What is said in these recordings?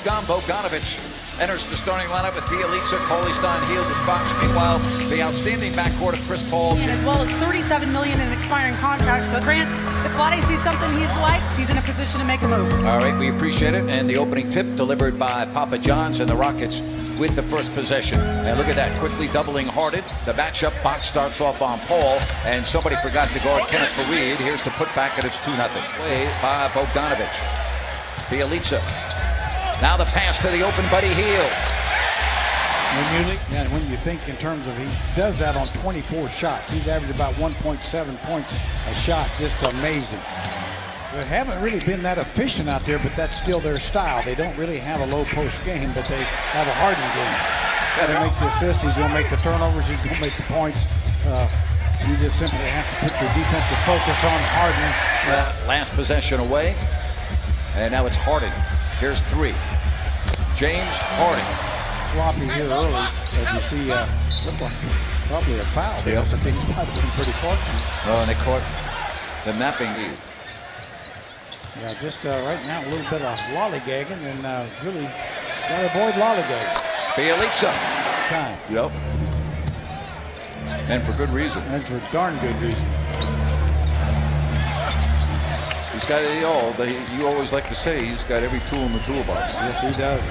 Bogdanovich enters the starting lineup with Bielitsa, Stein, Heald, and Fox. Meanwhile, the outstanding backcourt of Chris Paul. As well as $37 million in expiring contracts. So Grant, if Vlade sees something he likes, he's in a position to make a move. All right, we appreciate it. And the opening tip delivered by Papa John's and the Rockets with the first possession. And look at that, quickly doubling Harden. The matchup, Fox starts off on Paul, and somebody forgot to guard Kenneth Faried. Here's the putback, and it's 2-0. Play by Bogdanovich. Bielitsa. Now the pass to the open Buddy Hield. When you think in terms of, he does that on 24 shots. He's averaged about 1.7 points a shot. Just amazing. They haven't really been that efficient out there, but that's still their style. They don't really have a low post game, but they have a Harden game. Got to make the assists. He's going to make the turnovers. He's going to make the points. You just simply have to put your defensive focus on Harden. Last possession away, and now it's Harden. Here's 3. James Harden. Sloppy here early, as you see, looked like probably a foul. Yeah. I think he might have been pretty fortunate. Oh, and they caught the napping. Yeah, just right now a little bit of lollygagging, and really got to avoid lollygagging. Bielitsa. Time. Yep. And for good reason. And for darn good reason. He's got it all. You always like to say he's got every tool in the toolbox. Yes, he does.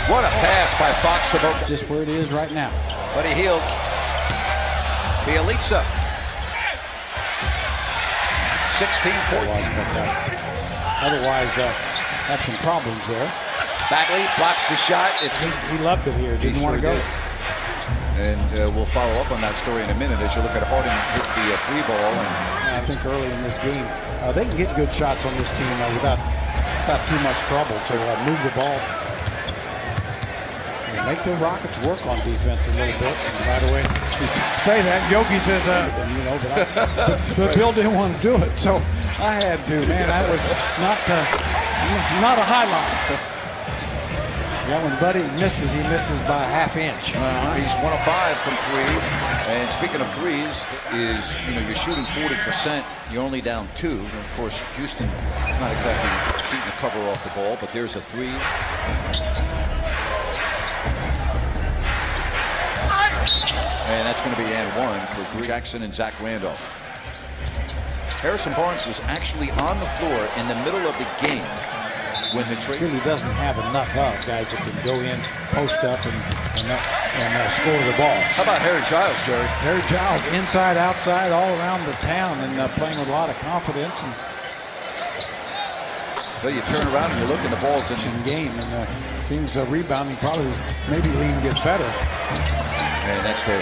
What a pass by Fox to Bogdanovich. Just where it is right now. Buddy Hield. Bielitsa. 16-14. Otherwise, had some problems there. Bagley blocks the shot. He loved it here. Didn't want to go. And we'll follow up on that story in a minute as you look at Harden hit the 3 ball. And I think early in this game, they can get good shots on this team without too much trouble. So move the ball. And make the Rockets work on defense a little bit. And by the way, you say that, Yogi says, but Bill didn't want to do it, so I had to. Man, that was not a highlight. Yeah, when Buddy misses, he misses by a half inch. He's 1 of 5 from 3. And speaking of threes, you're shooting 40%. You're only down 2. And of course, Houston is not exactly shooting the cover off the ball, but there's a 3. And that's going to be and 1 for Greg Jackson and Zach Randolph. Harrison Barnes was actually on the floor in the middle of the game when the trade really doesn't have enough guys that can go in, post up, and score the ball. How about Harry Giles, Jerry? Harry Giles, inside, outside, all around the town, and playing with a lot of confidence. And well, you turn around and you look, and the ball's in the game, and things rebounding probably maybe lean get better. And that's the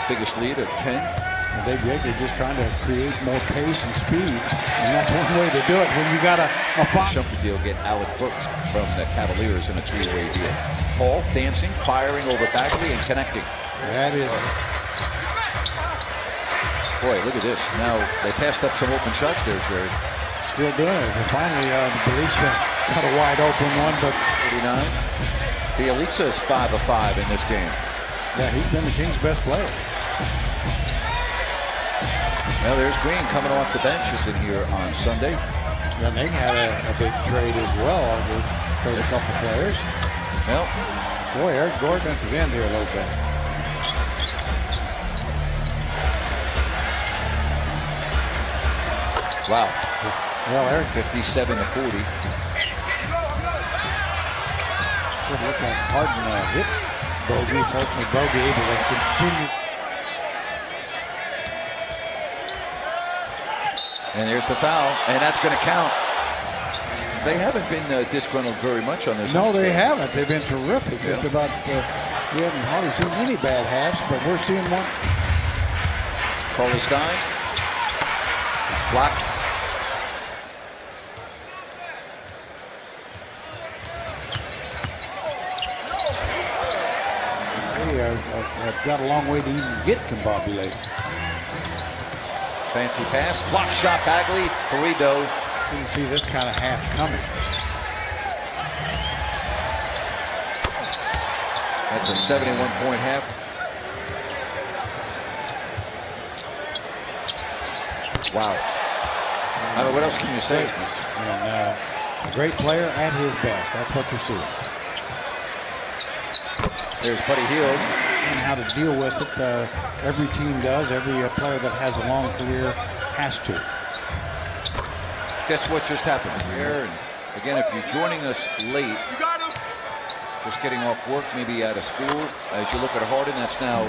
biggest lead of 10. And they're just trying to create more pace and speed, and that's one way to do it when you got a Shumpy deal, get Alec Brooks from the Cavaliers in a 3-way deal. Paul dancing, firing over Bagley and connecting. That is. Boy, look at this. Now they passed up some open shots there, Jerry. Still doing it. But finally, Bielitsa got a wide open one, but 39. Bielitsa is 5 of 5 in this game. Yeah, he's been the Kings' best player. Well, there's Green coming off the bench, is in here on Sunday. And they had a big trade as well. They traded a couple players. Well, boy, Eric Gordon defensive end here a little bit. Wow. Well, Eric 57 to 40. Should look like Harden hit Bogey. Fortunately, Bogey able to continue. And there's the foul, and that's going to count. They haven't been disgruntled very much on this. No, they haven't. They've been terrific. Yeah. Just about, we haven't hardly seen any bad halves, but we're seeing one. Stein. Blocked. They got a long way to even get to Bobby Lake. Fancy pass, block shot, Bagley, Burrito. Didn't see this kind of half coming. That's a 71-point half. Wow. I mean, what else can you say? And A great player at his best. That's what you're seeing. There's Buddy Hield. And how to deal with it. Every team does. Every player that has a long career has to. Guess what just happened here? And again, if you're joining us late, just getting off work, maybe out of school, as you look at Harden, that's now,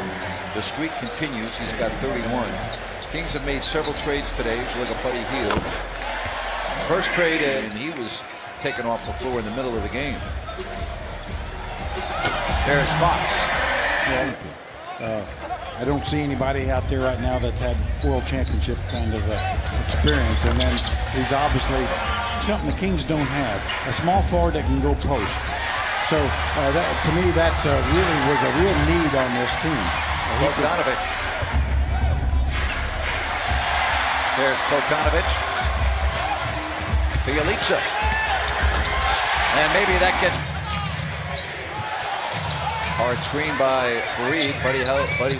the streak continues. He's got 31. Kings have made several trades today. As you look at Buddy Hield. First trade, and he was taken off the floor in the middle of the game. There's Fox. I don't see anybody out there right now that's had world championship kind of experience. And then he's obviously something the Kings don't have. A small forward that can go post. So that, to me, that's really was a real need on this team. Bogdanovich. There's Bogdanovich. Bielitsa. And maybe that gets... Hard screen by Fareed. Buddy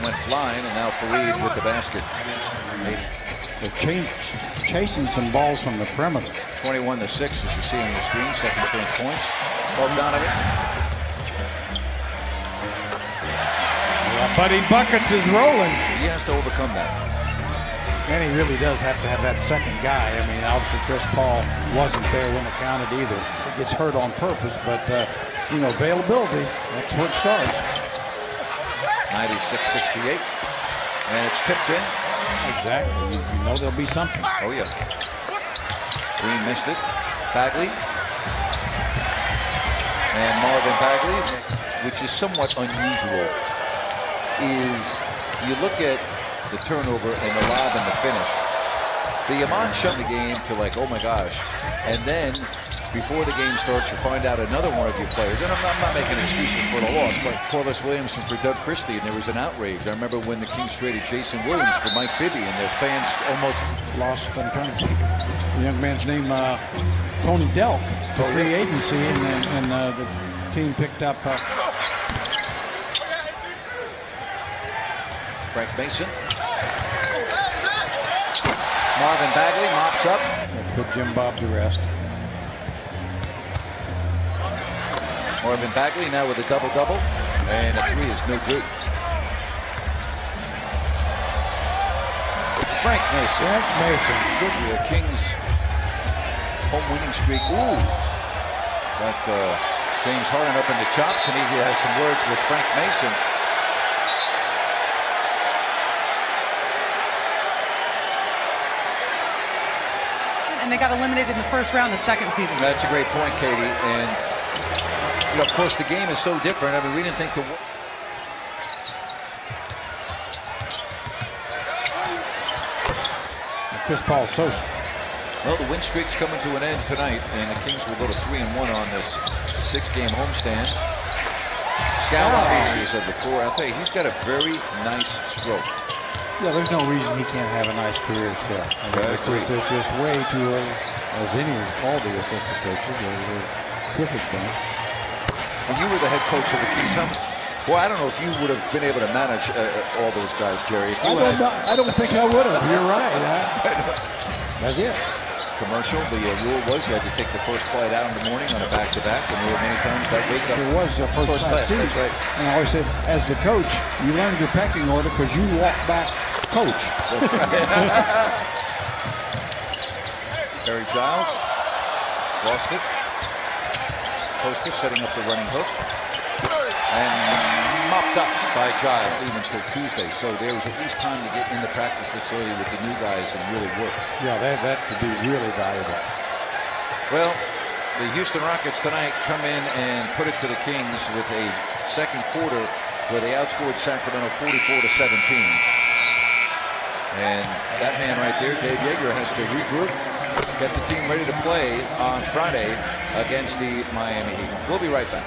went flying, and now Fareed with the basket. They're chasing some balls from the perimeter. 21-6, as you see on the screen. Second chance points. Bogdanovich. Yeah, Buddy Buckets is rolling. He has to overcome that. And he really does have to have that second guy. I mean, obviously Chris Paul wasn't there when it counted either. He gets hurt on purpose, but you know, availability, that's where it starts. 96-68. And it's tipped in. Exactly. You know there'll be something. Oh, yeah. Green missed it. Bagley. And Marvin Bagley, which is somewhat unusual, is you look at the turnover and the lob and the finish. The Amon shut the game to like, oh my gosh. And then before the game starts, you find out another one of your players, and I'm not making excuses for the loss, but Corliss Williamson for Doug Christie, and there was an outrage. I remember when the Kings traded Jason Williams for Mike Bibby, and their fans almost lost on turn. The young man's name, Tony Delk, for free agency, and the team picked up Frank Mason. Marvin Bagley mops up. Put Jim Bob to rest. Marvin Bagley now with a double-double, and a three is no good. Frank Mason. Good. The Kings home winning streak. Ooh. Got James Harden up in the chops, and he has some words with Frank Mason. And they got eliminated in the first round the second season. That's a great point, Katie. And you know, of course, the game is so different. I mean, we didn't think the... Chris Paul so... Well, the win streak's coming to an end tonight, and the Kings will go to 3-1 on this 6-game homestand. Scal obviously is of the core. I'll tell you, he's got a very nice stroke. Yeah, there's no reason he can't have a nice career still. I mean, it's just way too early, as any of all the assistant coaches. They're terrific bunch. And you were the head coach of the Kings. Well, I don't know if you would have been able to manage all those guys, Jerry. If you I don't think I would have. You're right. That's it. Commercial. The rule was you had to take the first flight out in the morning on a back-to-back, and there were many times that week. There was a first class seat. That's right. And I always said, as the coach, you learned your pecking order because you walked back coach. Terry Giles lost it. Costa setting up the running hook. And mopped up by Giles even until Tuesday. So there was at least time to get in the practice facility with the new guys and really work. Yeah, that could be really valuable. Well, the Houston Rockets tonight come in and put it to the Kings with a second quarter where they outscored Sacramento 44-17. And that man right there, Dave Yeager, has to regroup, get the team ready to play on Friday against the Miami Heat. We'll be right back.